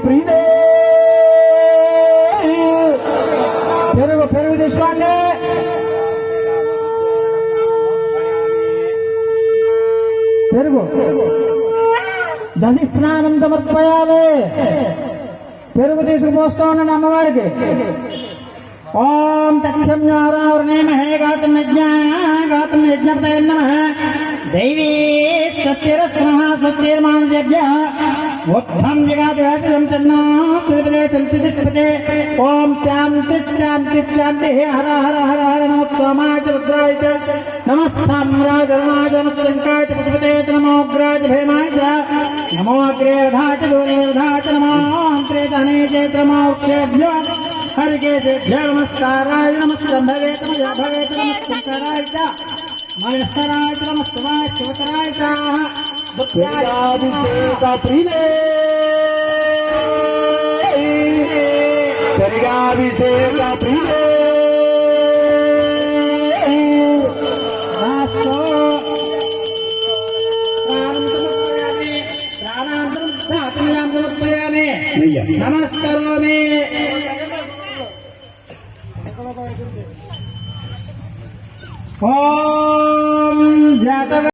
ప్రీతే పెరుగు పెరుగు తీసుకోండి. పెరుగు దశి స్నానం సమర్పయాలి. పెరుగు తీసుకుపోస్తూ ఉండండి అమ్మవారికి. ఓం తక్షమ్యారావృణేమహే గాతం యజ్ఞపతయ నమః. దైవీ స్వస్తిరస్మః స్వస్తిర్మానుజేభ్యః ఉద్ధం జగాదివాసితం చన్నాపదే సంచితిపదే. ఓం శాంతి శాంతి శాంతి. హర హర హర హర నమః సోమాయ చ రుద్రాయ చ నమస్తామ్రాయ గరుణాయ నమస్తంకాయ చ పశుపతే నమోగ్రాయ చ భీమాయ చ నమో అగ్రే వధాయ చ దూరే వధాయ చ నమో అంత్రే ధనే చ నమోక్షేభ్యో హరికేశేభ్యో నమస్కారాయ నమస్తంభవే భవే నమస్తంకారాయ చ మహేశ్వరాయ చ నమస్తవాయ శివకరాయ చ పెరిగాభిషేక ప్రియ పెరిగాభిషేక ప్రియ నమస్కరోమి. ఓం జాతక